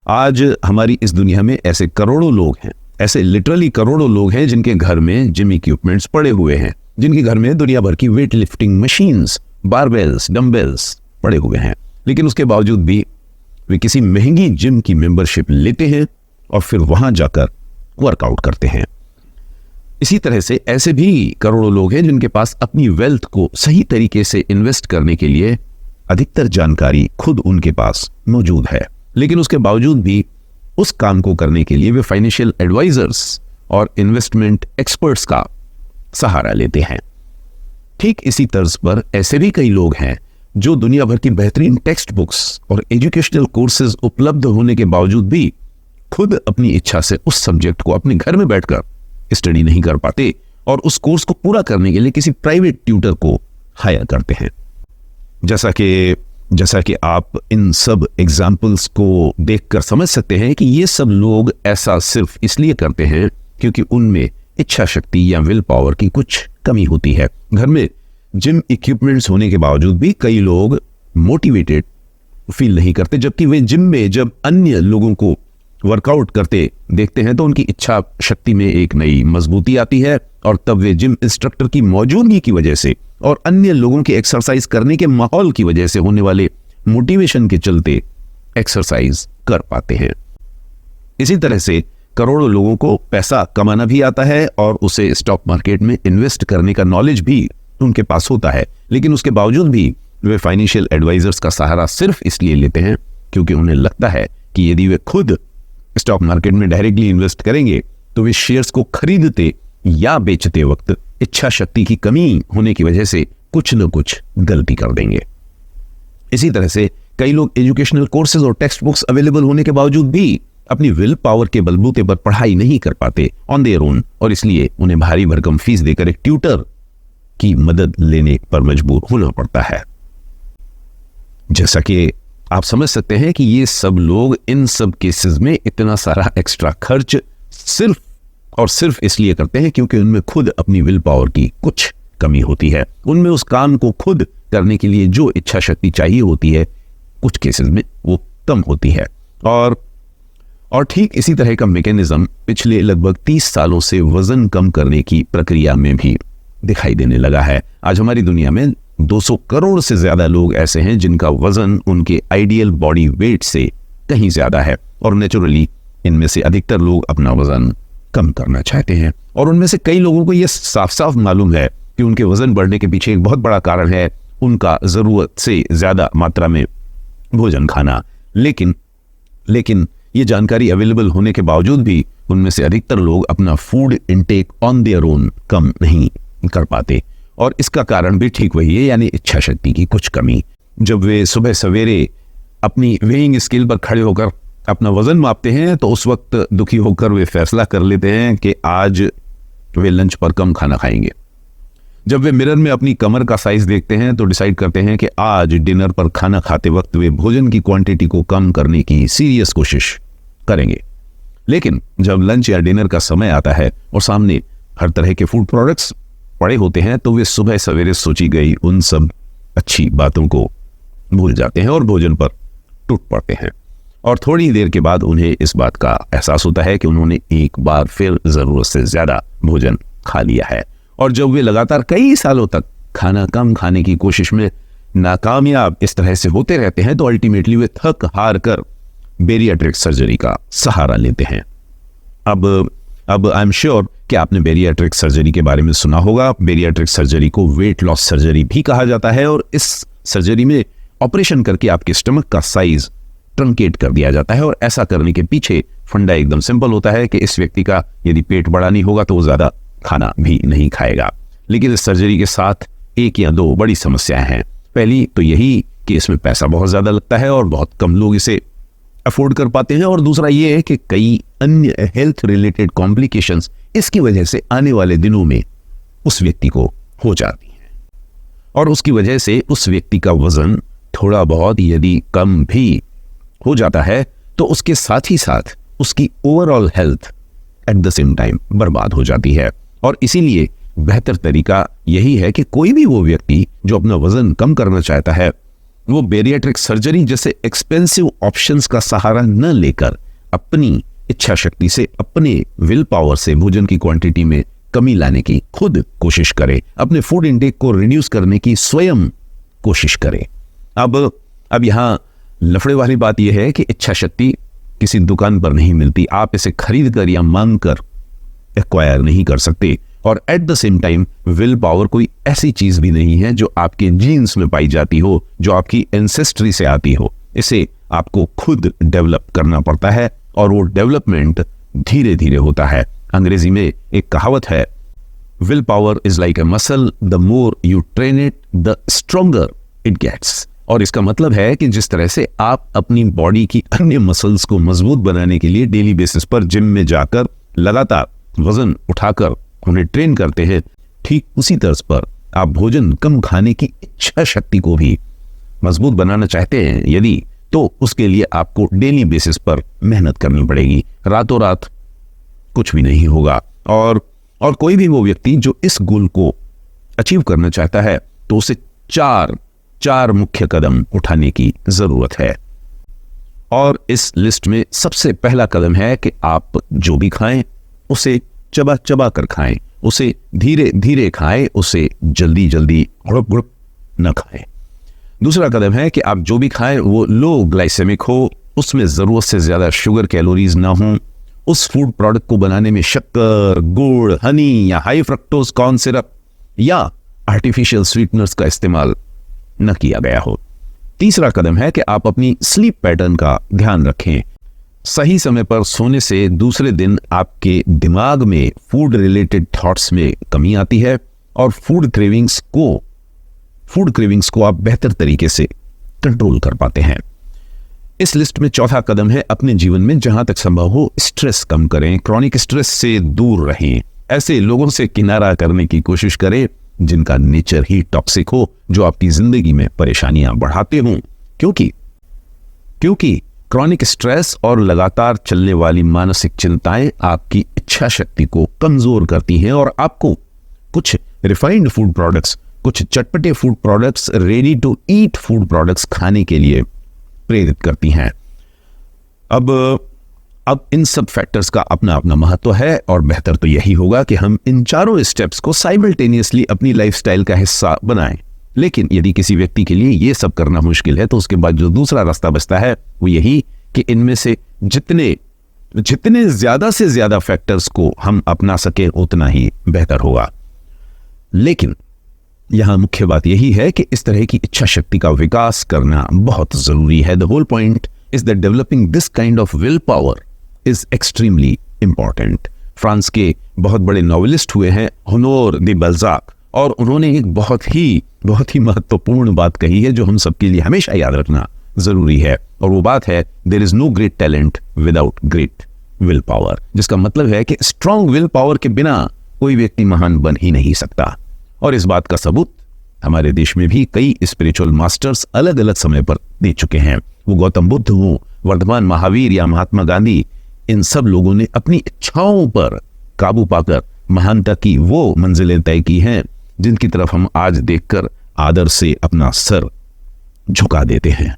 आज हमारी इस दुनिया में ऐसे करोड़ों लोग हैं, ऐसे लिटरली करोड़ों लोग हैं जिनके घर में जिम इक्विपमेंट्स पड़े हुए हैं, जिनके घर में दुनिया भर की वेट लिफ्टिंग मशीन्स, बारबेल्स, डंबेल्स पड़े हुए हैं, लेकिन उसके बावजूद भी वे किसी महंगी जिम की मेंबरशिप लेते हैं और फिर वहां जाकर वर्कआउट करते हैं। इसी तरह से ऐसे भी करोड़ों लोग हैं जिनके पास अपनी वेल्थ को सही तरीके से इन्वेस्ट करने के लिए अधिकतर जानकारी खुद उनके पास मौजूद है, लेकिन उसके बावजूद भी उस काम को करने के लिए वे फाइनेंशियल एडवाइजर्स और इन्वेस्टमेंट एक्सपर्ट्स का सहारा लेते हैं। ठीक इसी तर्ज पर ऐसे भी कई लोग हैं जो दुनिया भर की बेहतरीन टेक्स्ट बुक्स और एजुकेशनल कोर्सेज उपलब्ध होने के बावजूद भी खुद अपनी इच्छा से उस सब्जेक्ट को अपने घर में बैठकर स्टडी नहीं कर पाते और उस कोर्स को पूरा करने के लिए किसी प्राइवेट ट्यूटर को हायर करते हैं। जैसा कि आप इन सब एग्जाम्पल्स को देखकर समझ सकते हैं कि ये सब लोग ऐसा सिर्फ इसलिए करते हैं क्योंकि उनमें इच्छा शक्ति या विल पावर की कुछ कमी होती है। घर में जिम इक्विपमेंट्स होने के बावजूद भी कई लोग मोटिवेटेड फील नहीं करते, जबकि वे जिम में जब अन्य लोगों को वर्कआउट करते देखते हैं तो उनकी इच्छा शक्ति में एक नई मजबूती आती है और तब वे जिम इंस्ट्रक्टर की मौजूदगी की वजह से और अन्य लोगों के एक्सरसाइज करने के माहौल की वजह से होने वाले मोटिवेशन के चलते एक्सरसाइज कर पाते हैं। इसी तरह से करोड़ों लोगों को पैसा कमाना भी आता है और उसे स्टॉक मार्केट में इन्वेस्ट करने का नॉलेज भी उनके पास होता है, लेकिन उसके बावजूद भी वे फाइनेंशियल एडवाइजर्स का सहारा सिर्फ इसलिए लेते हैं क्योंकि उन्हें लगता है कि यदि वे खुद स्टॉक मार्केट में डायरेक्टली इन्वेस्ट करेंगे तो वे शेयर्स को खरीदते या बेचते वक्त इच्छा शक्ति की कमी होने की वजह से कुछ न कुछ गलती कर देंगे। इसी तरह से कई लोग एजुकेशनल कोर्सेज और टेक्स्ट बुक्स अवेलेबल होने के बावजूद भी अपनी विल पावर के बलबूते पर पढ़ाई नहीं कर पाते ऑन देयर ओन, और इसलिए उन्हें भारी भरकम फीस देकर एक ट्यूटर की मदद लेने पर मजबूर होना पड़ता है। जैसा कि आप समझ सकते हैं कि ये सब लोग इन सब केसेस में इतना सारा एक्स्ट्रा खर्च सिर्फ और सिर्फ इसलिए करते हैं क्योंकि उनमें खुद अपनी विल पावर की कुछ कमी होती है। उनमें उस काम को खुद करने के लिए जो इच्छा शक्ति चाहिए होती है कुछ केसेस में वो कम होती है। और ठीक इसी तरह का मैकेनिज्म पिछले लगभग 30 सालों से वजन कम करने की प्रक्रिया में भी दिखाई देने लगा है। आज हमारी दुनिया में 200 करोड़ से ज्यादा लोग ऐसे हैं जिनका वजन उनके आइडियल बॉडी वेट से कहीं ज्यादा है, और नेचुरली इनमें से अधिकतर लोग अपना वजन कम करना चाहते हैं। और उनमें से कई लोगों को यह साफ साफ मालूम है कि उनके वजन बढ़ने के पीछे एक बहुत बड़ा कारण है उनका जरूरत से ज्यादा मात्रा में भोजन खाना। लेकिन ये जानकारी अवेलेबल होने के बावजूद भी उनमें से अधिकतर लोग अपना food intake on their own कम नहीं कर पाते, और इसका कारण भी ठीक वही है, यानी इच्छा शक्ति की कुछ कमी। जब वे सुबह सवेरे अपनी वेइंग स्केल पर खड़े होकर अपना वजन मापते हैं तो उस वक्त दुखी होकर वे फैसला कर लेते हैं कि आज वे लंच पर कम खाना खाएंगे। जब वे मिरर में अपनी कमर का साइज देखते हैं तो डिसाइड करते हैं कि आज डिनर पर खाना खाते वक्त वे भोजन की क्वांटिटी को कम करने की सीरियस कोशिश करेंगे। लेकिन जब लंच या डिनर का समय आता है और सामने हर तरह के फूड प्रोडक्ट्स पड़े होते हैं तो वे सुबह सवेरे सोची गई उन सब अच्छी बातों को भूल जाते हैं और भोजन पर टूट पड़ते हैं। और थोड़ी देर के बाद उन्हें इस बात का एहसास होता है कि उन्होंने एक बार फिर जरूरत से ज्यादा भोजन खा लिया है। और जब वे लगातार कई सालों तक खाना कम खाने की कोशिश में नाकामयाब इस तरह से होते रहते हैं तो अल्टीमेटली वे थक हार कर बेरियाट्रिक सर्जरी का सहारा लेते हैं। अब आई एम श्योर कि आपने बेरियाट्रिक सर्जरी के बारे में सुना होगा। बेरियाट्रिक सर्जरी को वेट लॉस सर्जरी भी कहा जाता है, और इस सर्जरी में ऑपरेशन करके आपके स्टमक का साइज ट्रंकेट कर दिया जाता है। और ऐसा करने के पीछे फंडा एकदम सिंपल होता है कि इस व्यक्ति का यदि पेट बड़ा नहीं होगा तो वो ज्यादा खाना भी नहीं खाएगा। लेकिन इस सर्जरी के साथ एक या दो बड़ी समस्याएं हैं। पहली तो यही कि इसमें पैसा बहुत ज्यादा लगता है और बहुत कम लोग इसे अफोर्ड कर पाते हैं, और दूसरा ये है कि कई अन्य हेल्थ रिलेटेड कॉम्प्लिकेशंस इसकी वजह से आने वाले दिनों में उस व्यक्ति को हो जाती हैं, और उसकी वजह से उस व्यक्ति का वजन थोड़ा बहुत यदि कम भी हो जाता है तो उसके साथ ही साथ उसकी overall health at the same time बर्बाद हो जाती है। और इसीलिए बेहतर तरीका यही है कि कोई भी वो व्यक्ति जो अपना वजन कम करना चाहता है वो बेरियाट्रिक सर्जरी जैसे एक्सपेंसिव ऑप्शंस का सहारा न लेकर अपनी इच्छा शक्ति से, अपने विल पावर से भोजन की क्वांटिटी में कमी लाने की खुद कोशिश करे, अपने फूड इंटेक को रिड्यूस करने की स्वयं कोशिश करे। अब यहां लफड़े वाली बात यह है कि इच्छा शक्ति किसी दुकान पर नहीं मिलती, आप इसे खरीद कर या मांग कर एक्वायर नहीं कर सकते। और at the same time will power कोई ऐसी चीज भी नहीं है जो आपके जीन्स में पाई जाती हो, जो आपकी एंसेस्ट्री से आती हो। इसे आपको खुद डेवलप करना पड़ता है और वो डेवलपमेंट धीरे धीरे होता है। अंग्रेजी में एक कहावत है, will power is like a muscle, the more you train it the stronger it gets. और इसका मतलब है कि जिस तरह से आप अपनी बॉडी की अन्य मसल्स को मजबूत बनाने के लिए डेली बेसिस पर जिम में जाकर लगातार वजन उठाकर उन्हें ट्रेन करते हैं, ठीक उसी तर्ज पर आप भोजन कम खाने की इच्छा शक्ति को भी मजबूत बनाना चाहते हैं यदि, तो उसके लिए आपको डेली बेसिस पर मेहनत करनी पड़ेगी। रातों रात कुछ भी नहीं होगा। और कोई भी वो व्यक्ति जो इस गोल को अचीव करना चाहता है तो उसे चार मुख्य कदम उठाने की जरूरत है। और इस लिस्ट में सबसे पहला कदम है कि आप जो भी खाएं उसे चबा चबा कर खाएं, उसे धीरे धीरे खाएं, उसे जल्दी जल्दी गुड़प गुड़प न खाएं। दूसरा कदम है कि आप जो भी खाएं वो लो ग्लाइसेमिक हो, उसमें जरूरत से ज्यादा शुगर कैलोरीज ना हो, उस फूड प्रोडक्ट को बनाने में शक्कर, गुड़, हनी या हाई फ्रक्टोज कॉर्न सिरप या आर्टिफिशियल स्वीटनर्स का इस्तेमाल न किया गया हो। तीसरा कदम है कि आप अपनी स्लीप पैटर्न का ध्यान रखें। सही समय पर सोने से दूसरे दिन आपके दिमाग में फूड रिलेटेड थॉट्स में कमी आती है और फूड क्रेविंग्स को आप बेहतर तरीके से कंट्रोल कर पाते हैं। इस लिस्ट में चौथा कदम है अपने जीवन में जहां तक संभव हो स्ट्रेस कम करें, क्रॉनिक स्ट्रेस से दूर रहें, ऐसे लोगों से किनारा करने की कोशिश करें जिनका नेचर ही टॉक्सिक हो, जो आपकी जिंदगी में परेशानियां बढ़ाते हों। क्योंकि क्रॉनिक स्ट्रेस और लगातार चलने वाली मानसिक चिंताएं आपकी इच्छा शक्ति को कमजोर करती हैं और आपको कुछ रिफाइंड फूड प्रोडक्ट्स, कुछ चटपटे food products, ready to eat food products खाने के लिए प्रेरित करती हैं। अब इन सब फैक्टर्स का अपना अपना महत्व है और बेहतर तो यही होगा कि हम इन चारों स्टेप्स को साइमल्टेनियसली अपनी लाइफस्टाइल का हिस्सा बनाएं। लेकिन यदि किसी व्यक्ति के लिए ये सब करना मुश्किल है तो उसके बाद जो दूसरा रास्ता बचता है वो यही कि इनमें से जितने ज्यादा से ज्यादा फैक्टर्स को हम अपना सके उतना ही बेहतर होगा। लेकिन यहां मुख्य बात यही है कि इस तरह की इच्छा शक्ति का विकास करना बहुत जरूरी है। The whole point is that developing this kind of will power is extremely important. France के बहुत बड़े नॉवेलिस्ट हुए हैं होनोर द बल्जाक, और उन्होंने एक बहुत ही महत्वपूर्ण बात कही है जो हम सबके लिए हमेशा याद रखना जरूरी है, और वो बात है there is no great talent without great will power. जिसका मतलब है कि स्ट्रॉन्ग विल पावर के बिना कोई व्यक्ति महान बन ही नहीं सकता। और इस बात का सबूत हमारे देश में भी कई स्पिरिचुअल मास्टर्स अलग अलग समय पर दे चुके हैं। वो गौतम बुद्ध हो, वर्धमान महावीर या महात्मा गांधी, इन सब लोगों ने अपनी इच्छाओं पर काबू पाकर महानता की वो मंजिलें तय की हैं जिनकी तरफ हम आज देखकर आदर से अपना सर झुका देते हैं।